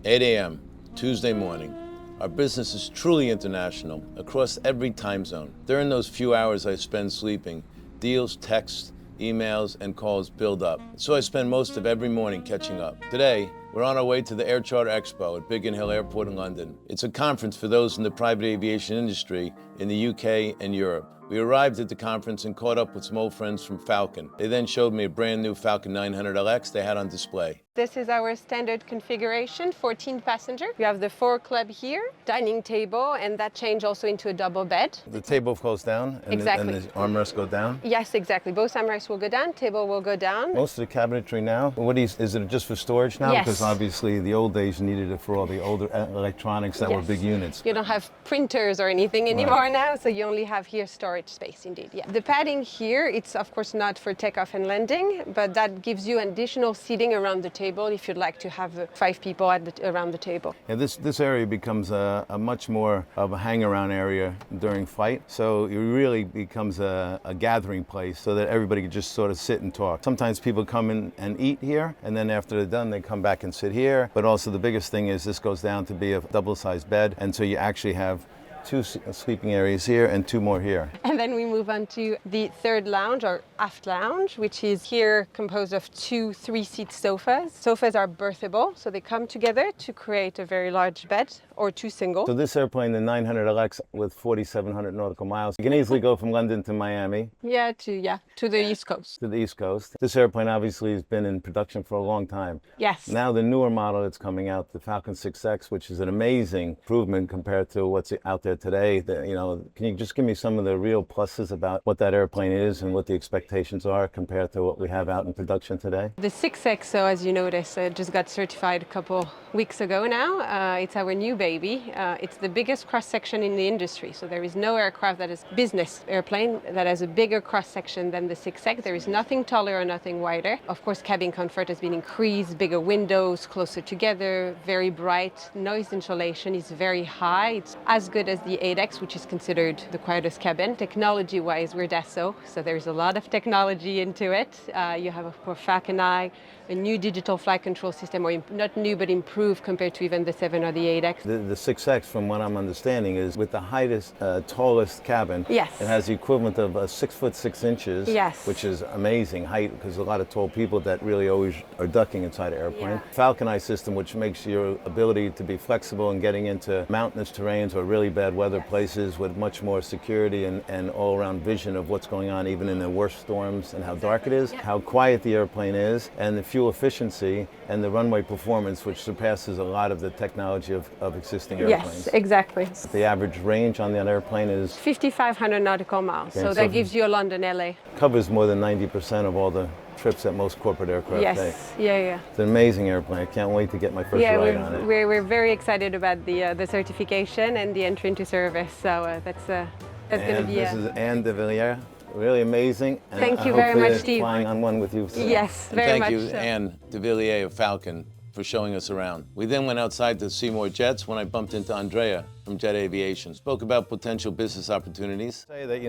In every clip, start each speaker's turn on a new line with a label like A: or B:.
A: 8 a.m., Tuesday morning. Our business is truly international, across every time zone. During those few hours I spend sleeping, deals, texts, emails, and calls build up. So I spend most of every morning catching up. Today, we're on our way to the Air Charter Expo at Biggin Hill Airport in London. It's a conference for those in the private aviation industry in the UK and Europe. We arrived at the conference and caught up with some old friends from Falcon. They then showed me a brand new Falcon 900LX they had on display.
B: This is our standard configuration, 14 passenger. We have the 4 club here, dining table, and that changed also into a double bed.
A: The table goes down and,
B: Exactly.
A: and the armrests go down?
B: Yes, exactly. Both armrests will go down, table will go down.
A: Most of the cabinetry now, is it just for storage now?
B: Yes.
A: Because obviously the old days you needed it for all the older electronics that were
B: Yes.
A: big units.
B: You don't have printers or anything anymore now, so you only have here storage space indeed. Yeah. The padding here, it's of course not for takeoff and landing, but that gives you additional seating around the table if you'd like to have 5 people around the table.
A: Yeah, this area becomes a much more of a hang-around area during flight, so it really becomes a gathering place so that everybody can just sort of sit and talk. Sometimes people come in and eat here, and then after they're done, they come back and sit here. But also the biggest thing is this goes down to be a double-sized bed, and so you actually have 2 sleeping areas here and 2 more here.
B: And then we move on to the third lounge, or aft lounge, which is here composed of 2 3-seat sofas. Sofas are berthable, so they come together to create a very large bed, or 2 single.
A: So this airplane, the 900LX with 4,700 nautical miles, you can easily go from London to Miami.
B: Yeah, to the East Coast.
A: To the East Coast. This airplane obviously has been in production for a long time.
B: Yes.
A: Now the newer model that's coming out, the Falcon 6X, which is an amazing improvement compared to what's out there today. Can you just give me some of the real pluses about what that airplane is and what the expectations are compared to what we have out in production today?
B: The 6X, so as you notice, just got certified a couple weeks ago now. It's our new baby. It's the biggest cross-section in the industry. So there is no aircraft that is business airplane that has a bigger cross-section than the 6X. There is nothing taller or nothing wider. Of course, cabin comfort has been increased, bigger windows, closer together, very bright. Noise insulation is very high. It's as good as the 8X, which is considered the quietest cabin. Technology-wise, we're Dassault, so there's a lot of technology into it. You have, of course, Falcon Eye, a new digital flight control system, or not new, but improved compared to even the 7 or the 8X.
A: The 6X, from what I'm understanding, is with the tallest cabin.
B: Yes.
A: It has the equivalent of 6 foot 6 inches,
B: Yes.
A: which is amazing height because a lot of tall people that really always are ducking inside an airplane.
B: Yeah.
A: Falcon Eye system, which makes your ability to be flexible in getting into mountainous terrains or really bad weather places with much more security and all-around vision of what's going on even in the worst storms and how dark it is, how quiet the airplane is, and the fuel efficiency and the runway performance, which surpasses a lot of the technology of existing airplanes.
B: Yes, exactly.
A: The average range on that airplane is
B: 5,500 nautical miles,
A: Okay,
B: so that gives you a London, LA.
A: covers more than 90% of all the trips that most corporate aircraft take.
B: Yes, yeah.
A: It's an amazing airplane. I can't wait to get my first ride on it.
B: We're very excited about the certification and the entry into service, so that's going to
A: And
B: be
A: this is Anne de Villiers. Really amazing. And
B: Thank you
A: I
B: very
A: hope
B: much,
A: to
B: Steve.
A: Flying on one with you soon.
B: Yes,
A: And
B: very
A: thank
B: much
A: you,
B: so.
A: Anne de Villiers of Falcon, for showing us around. We then went outside to see more jets when I bumped into Andrea from Jet Aviation. Spoke about potential business opportunities. Say that,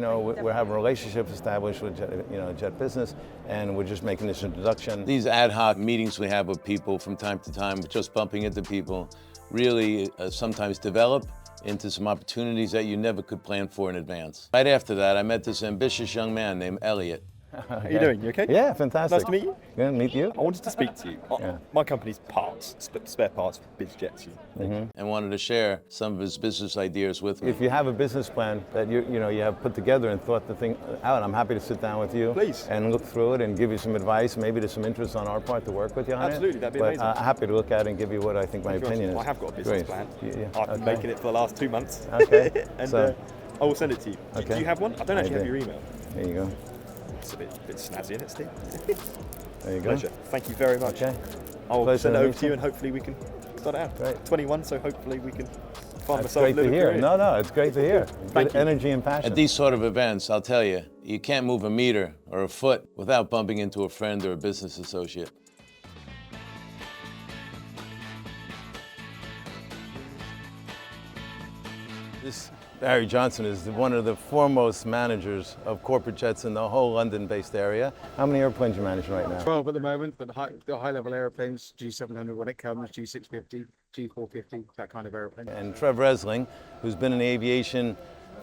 A: we're having a relationship established with Jet Business, and we're just making this introduction. These ad hoc meetings we have with people from time to time, just bumping into people, really sometimes develop into some opportunities that you never could plan for in advance. Right after that, I met this ambitious young man named Elliot.
C: How are you doing? You okay?
A: Yeah, fantastic.
C: Nice to meet you.
A: Yeah, meet you.
C: I wanted to speak to you.
A: Yeah.
C: My company's parts, spare parts for biz jets.
A: And wanted to share some of his business ideas with me. If you have a business plan that you have put together and thought the thing out, I'm happy to sit down with you.
C: Please.
A: And look through it and give you some advice. Maybe there's some interest on our part to work with you on it.
C: Absolutely, that'd be
A: but,
C: amazing.
A: Happy to look at it and give you what I think my opinion is.
C: I have got a business
A: Great.
C: plan.
A: Yeah.
C: I've been making it for the last 2 months.
A: Okay.
C: And
A: So-
C: I will send it to you.
A: Okay.
C: Do you have one? I don't actually
A: I
C: have
A: do.
C: your email.
A: There you go.
C: It's a bit snazzy, isn't it, Steve?
A: There you go.
C: Pleasure. Thank you very much.
A: Okay.
C: I'll
A: Pleasure
C: send it
A: to
C: over
A: meet
C: to you
A: you.
C: and hopefully we can start it out.
A: Great.
C: 21, so hopefully we can find
A: That's
C: myself
A: great
C: a little
A: to hear.
C: career.
A: No, it's great to hear.
C: Thank
A: Good
C: you.
A: energy and passion. At these sort of events, I'll tell you, you can't move a meter or a foot without bumping into a friend or a business associate. Barry Johnson is one of the foremost managers of corporate jets in the whole London-based area. How many airplanes are you managing right now?
D: 12 at the moment, but the high-level airplanes, G700 when it comes, G650, G450, that kind of airplane.
A: And Trev Resling, who's been in aviation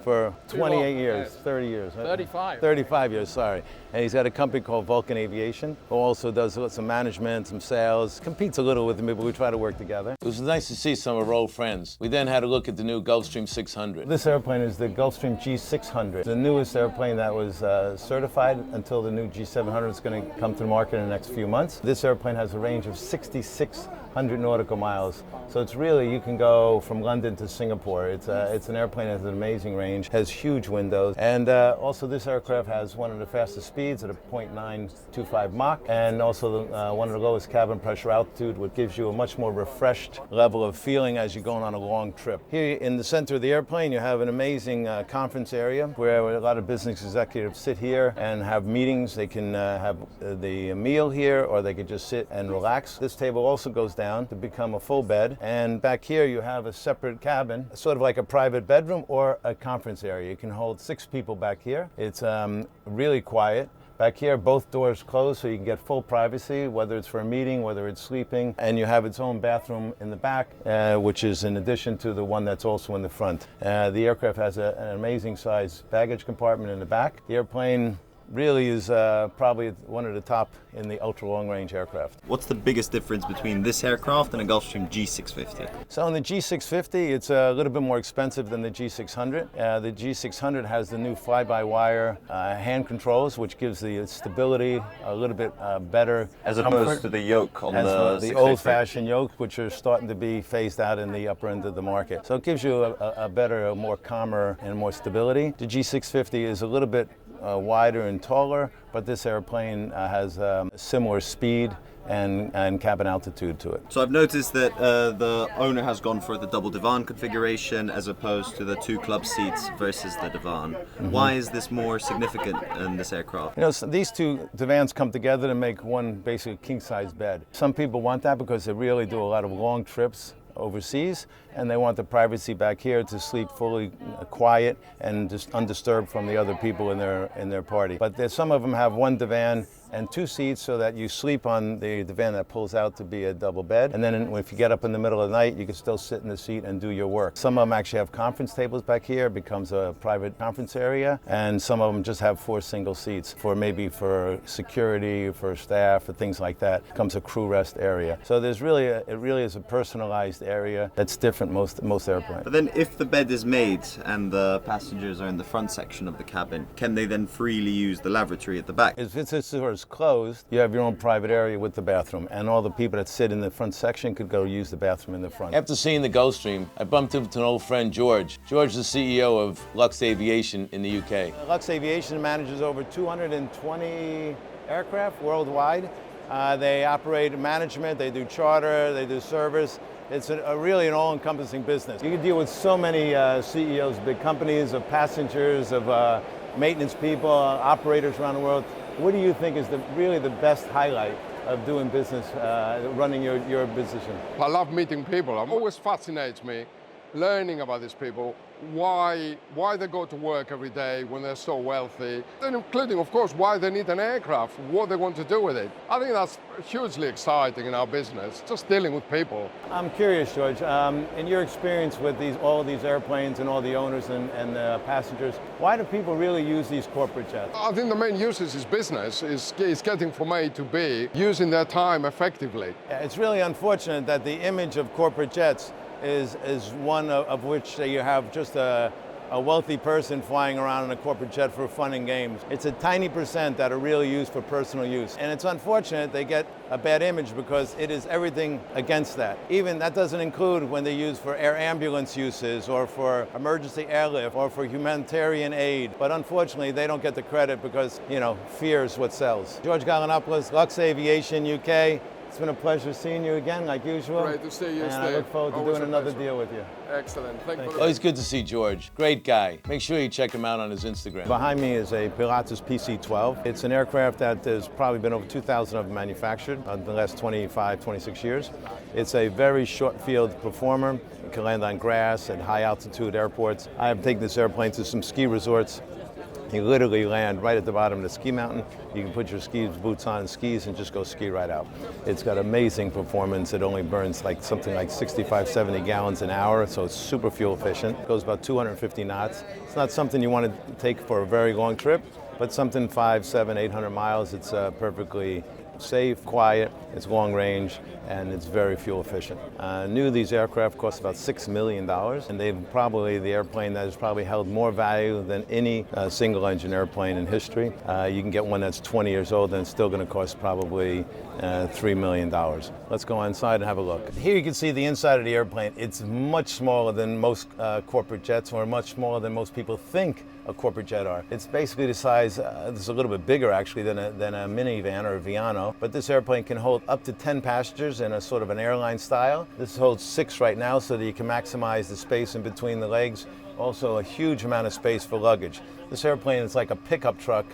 A: for 28 years, 30 years.
D: 35.
A: 35 years, sorry. And he's got a company called Vulcan Aviation, who also does some management, some sales, competes a little with me, but we try to work together. It was nice to see some of our old friends. We then had a look at the new Gulfstream 600. This airplane is the Gulfstream G600, the newest airplane that was certified until the new G700 is going to come to the market in the next few months. This airplane has a range of 6,600 nautical miles. So it's really, you can go from London to Singapore. It's an airplane that has an amazing range, has huge windows, and also this aircraft has one of the fastest speeds at a 0.925 Mach, and also one of the lowest cabin pressure altitude, which gives you a much more refreshed level of feeling as you're going on a long trip. Here in the center of the airplane, you have an amazing conference area where a lot of business executives sit here and have meetings. They can have the meal here, or they could just sit and relax. This table also goes down to become a full bed. And back here you have a separate cabin, sort of like a private bedroom or a conference area. You can hold 6 people back here. It's really quiet. Back here, both doors closed, so you can get full privacy, whether it's for a meeting, whether it's sleeping. And you have its own bathroom in the back, which is in addition to the one that's also in the front. The aircraft has an amazing size baggage compartment in the back. The airplane really is probably one of the top in the ultra long range aircraft.
E: What's the biggest difference between this aircraft and a Gulfstream G650?
A: So in the G650, it's a little bit more expensive than the G600. The G600 has the new fly-by-wire hand controls, which gives the stability a little bit better.
E: As opposed to the yoke on the
A: old-fashioned yoke, which are starting to be phased out in the upper end of the market. So it gives you a better, a more calmer and more stability. The G650 is a little bit wider and taller, but this airplane has similar speed and cabin altitude to it.
E: So I've noticed that the owner has gone for the double divan configuration as opposed to the 2 club seats versus the divan. Mm-hmm. Why is this more significant in this aircraft?
A: You know, so these 2 divans come together to make one basically king-size bed. Some people want that because they really do a lot of long trips overseas, and they want the privacy back here to sleep fully quiet and just undisturbed from the other people in their party. But some of them have 1 divan and 2 seats, so that you sleep on the divan that pulls out to be a double bed. And then if you get up in the middle of the night, you can still sit in the seat and do your work. Some of them actually have conference tables back here. It becomes a private conference area. And some of them just have 4 single seats for maybe for security, for staff, for things like that. It becomes a crew rest area. So there's really it really is a personalized area that's different most airplanes.
E: But then if the bed is made and the passengers are in the front section of the cabin, can they then freely use the lavatory at the back?
A: If it's closed, you have your own private area with the bathroom, and all the people that sit in the front section could go use the bathroom in the front. After seeing the Gulfstream, I bumped into an old friend, George. George is the CEO of Lux Aviation in the UK. Lux Aviation manages over 220 aircraft worldwide. They operate management, they do charter, they do service. It's really an all-encompassing business. You can deal with so many CEOs of big companies, of passengers, of maintenance people, operators around the world. What do you think is really the best highlight of doing business, running your position?
F: I love meeting people. It always fascinates me learning about these people, why they go to work every day when they're so wealthy, and including, of course, why they need an aircraft, what they want to do with it. I think that's hugely exciting in our business, just dealing with people. I'm curious, George, in your experience with all these airplanes and all the owners and passengers, why do people really use these corporate jets? I think the main use is business, is getting from A to B, using their time effectively. It's really unfortunate that the image of corporate jets is one of which you have just a wealthy person flying around in a corporate jet for fun and games. It's a tiny percent that are really used for personal use. And it's unfortunate they get a bad image because it is everything against that. Even that doesn't include when they use for air ambulance uses or for emergency airlift or for humanitarian aid. But unfortunately, they don't get the credit because, fear is what sells. George Gallinopoulos, Lux Aviation, UK.
A: It's been a pleasure seeing you again, like usual.
F: Great to see you,
A: And
F: Steve.
A: I look forward to
F: Always
A: doing
F: a
A: another
F: pleasure.
A: deal with you.
F: Excellent. Thank you.
A: Always good to see George. Great guy. Make sure you check him out on his Instagram. Behind me is a Pilatus PC-12. It's an aircraft that has probably been over 2,000 of them manufactured in the last 25, 26 years. It's a very short field performer. It can land on grass at high altitude airports. I have taken this airplane to some ski resorts. You literally land right at the bottom of the ski mountain. You can put your ski boots on and skis and just go ski right out. It's got amazing performance. It only burns like something like 65, 70 gallons an hour, so it's super fuel efficient. It goes about 250 knots. It's not something you want to take for a very long trip, but something 500, 700, 800 miles. It's perfectly safe, quiet, it's long range, and it's very fuel efficient. New these aircraft cost about $6 million, and they've probably the airplane that has probably held more value than any single engine airplane in history. You can get one that's 20 years old and it's still going to cost probably $3 million. Let's go inside and have a look. Here you can see the inside of the airplane. It's much smaller than most corporate jets, or much smaller than most people think a corporate jet are. It's basically the size, it's a little bit bigger actually than a minivan or a Viano, but this airplane can hold up to 10 passengers in a sort of an airline style. This holds 6 right now so that you can maximize the space in between the legs. Also a huge amount of space for luggage. This airplane is like a pickup truck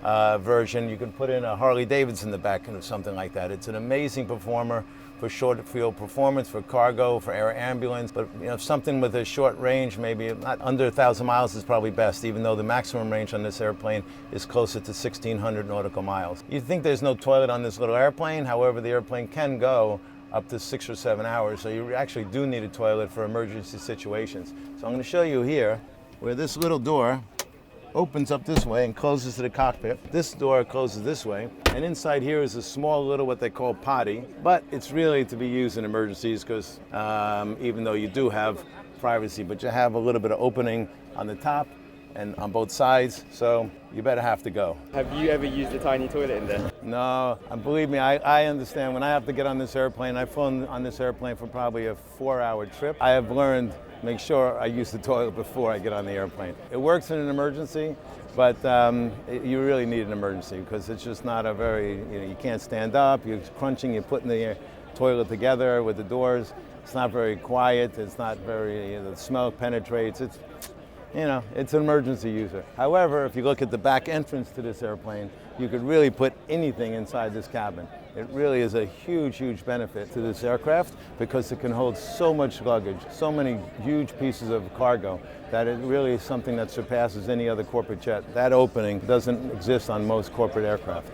A: version. You can put in a Harley Davidson in the back or something like that. It's an amazing performer for short field performance, for cargo, for air ambulance, but something with a short range, maybe not under 1,000 miles is probably best, even though the maximum range on this airplane is closer to 1,600 nautical miles. You'd think there's no toilet on this little airplane, however, the airplane can go up to 6 or 7 hours, so you actually do need a toilet for emergency situations. So I'm going to show you here where this little door opens up this way and closes to the cockpit. This door closes this way, and inside here is a small little what they call potty, but it's really to be used in emergencies because even though you do have privacy, but you have a little bit of opening on the top and on both sides, so you better have to go.
G: Have you ever used a tiny toilet in there?
A: No, and believe me, I understand. When I have to get on this airplane, I've flown on this airplane for probably a 4-hour trip. I have learned make sure I use the toilet before I get on the airplane. It works in an emergency, but you really need an emergency because it's just not a very, you can't stand up, you're crunching, you're putting the toilet together with the doors. It's not very quiet, it's not very, the smell penetrates. It's an emergency user. However, if you look at the back entrance to this airplane, you could really put anything inside this cabin. It really is a huge, huge benefit to this aircraft because it can hold so much luggage, so many huge pieces of cargo, that it really is something that surpasses any other corporate jet. That opening doesn't exist on most corporate aircraft.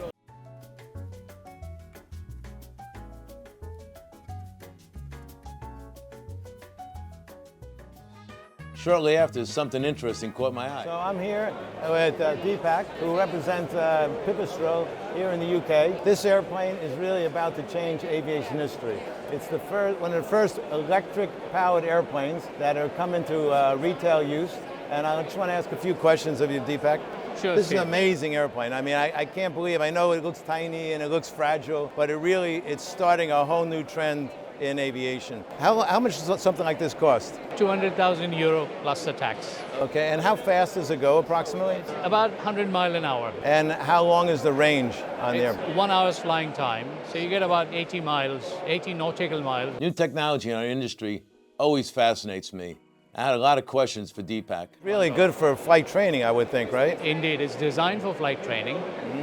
A: Shortly after, something interesting caught my eye. So I'm here with Deepak, who represents Pipistrel here in the UK. This airplane is really about to change aviation history. It's the one of the first electric-powered airplanes that are coming to retail use. And I just want to ask a few questions of you, Deepak.
H: Sure.
A: This is an amazing airplane. I mean, I can't believe, I know it looks tiny and it looks fragile, but it's starting a whole new trend in aviation. How much does something like this cost?
H: €200,000 plus the tax.
A: Okay, and how fast does it go approximately?
H: About 100 miles an hour.
A: And how long is the range on there?
H: 1 hour's flying time, so you get about 80 miles, 80 nautical miles.
A: New technology in our industry always fascinates me. I had a lot of questions for Deepak. Really good for flight training, I would think, right?
H: Indeed, it's designed for flight training,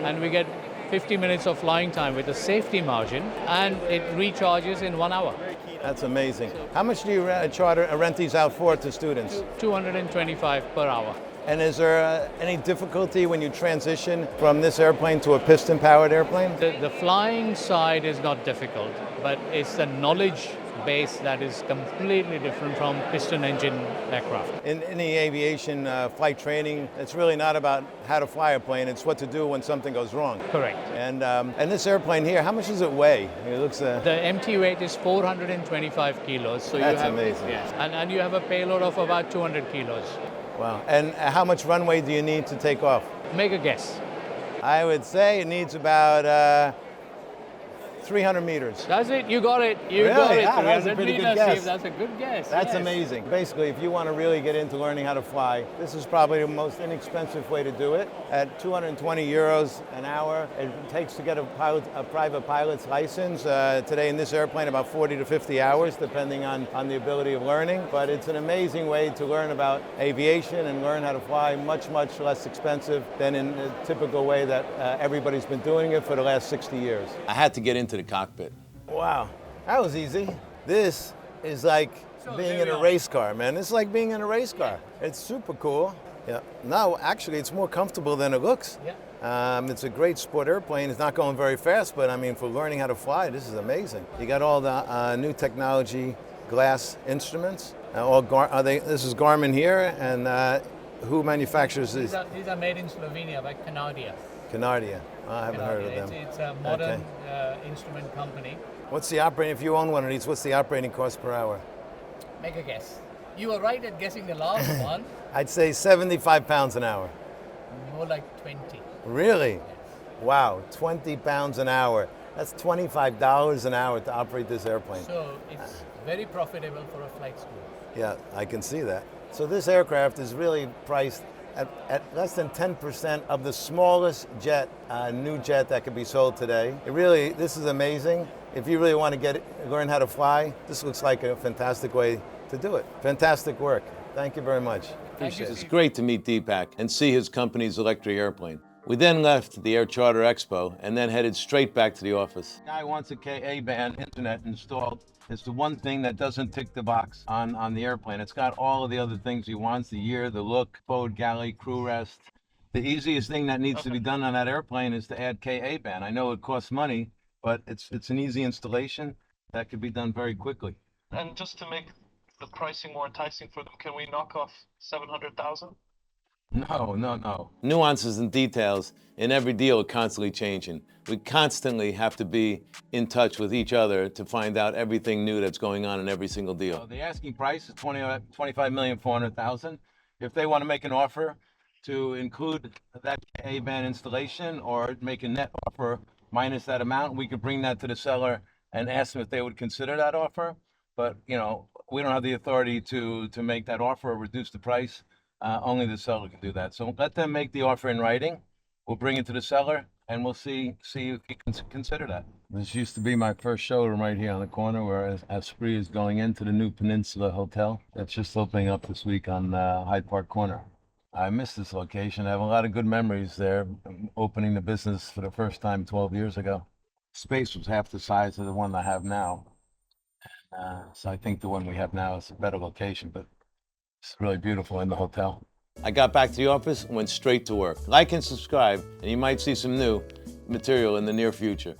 H: and we get 50 minutes of flying time with a safety margin, and it recharges in 1 hour.
A: That's amazing. How much do you rent these out for to students?
H: $225 per hour.
A: And is there any difficulty when you transition from this airplane to a piston-powered airplane?
H: The flying side is not difficult, but it's the knowledge base that is completely different from piston engine aircraft.
A: In the aviation flight training, it's really not about how to fly a plane, it's what to do when something goes wrong.
H: Correct.
A: And this airplane here, how much does it weigh? It looks
H: The empty weight is 425 kilos. So
A: That's amazing.
H: Yes, and you have a payload of about 200 kilos.
A: Wow. And how much runway do you need to take off?
H: Make a guess.
A: I would say it needs about 300 meters.
H: That's it. You got it. You
A: Really?
H: got it.
A: Ah, that was a
H: 300
A: pretty good
H: meters,
A: guess.
H: Steve. That's a good guess.
A: That's
H: yes.
A: amazing. Basically, if you want to really get into learning how to fly, this is probably the most inexpensive way to do it. At 220 euros an hour, it takes to get a private pilot's license. Today in this airplane, about 40 to 50 hours, depending on the ability of learning. But it's an amazing way to learn about aviation and learn how to fly, much, much less expensive than in the typical way that everybody's been doing it for the last 60 years. I had to get into the cockpit. Wow, that was easy. This is like being in a race car, man. It's like being in a race car. It's super cool. Yeah. No, actually, it's more comfortable than it looks.
H: Yeah.
A: It's a great sport airplane. It's not going very fast, but I mean, for learning how to fly, this is amazing. You got all the new technology glass instruments. This is Garmin here, and who manufactures these?
H: These are made in Slovenia by Canardia.
A: Canardia. I haven't heard of them.
H: It's a modern instrument company.
A: What's the operating, if you own one of these, what's the operating cost per hour?
H: Make a guess. You were right at guessing the last one.
A: I'd say 75 pounds an hour.
H: More like 20.
A: Really? Wow, 20 pounds an hour. That's $25 an hour to operate this airplane.
H: So it's very profitable for a flight school.
A: Yeah, I can see that. So this aircraft is really priced at less than 10% of the smallest jet, new jet that could be sold today. This is amazing. If you really want to learn how to fly, this looks like a fantastic way to do it. Fantastic work. Thank you very much. Appreciate it. It's great to meet Deepak and see his company's electric airplane. We then left the Air Charter Expo and then headed straight back to the office. Guy wants a Ka-band internet installed. It's the one thing that doesn't tick the box on the airplane. It's got all of the other things he wants, the year, the look, forward galley, crew rest. The easiest thing that needs to be done on that airplane is to add Ka-band. I know it costs money, but it's an easy installation that could be done very quickly.
I: And just to make the pricing more enticing for them, can we knock off 700,000?
A: No. Nuances and details in every deal are constantly changing. We constantly have to be in touch with each other to find out everything new that's going on in every single deal. So the asking price is $25,400,000. If they want to make an offer to include that A-band installation or make a net offer minus that amount, we could bring that to the seller and ask them if they would consider that offer. But, we don't have the authority to make that offer or reduce the price. Only the seller can do that. So let them make the offer in writing. We'll bring it to the seller, and we'll see if he can consider that. This used to be my first showroom right here on the corner where Esprit is going into the new Peninsula Hotel. That's just opening up this week on Hyde Park Corner. I miss this location. I have a lot of good memories there, opening the business for the first time 12 years ago. Space was half the size of the one I have now. So I think the one we have now is a better location, but it's really beautiful in the hotel. I got back to the office and went straight to work. Like and subscribe, and you might see some new material in the near future.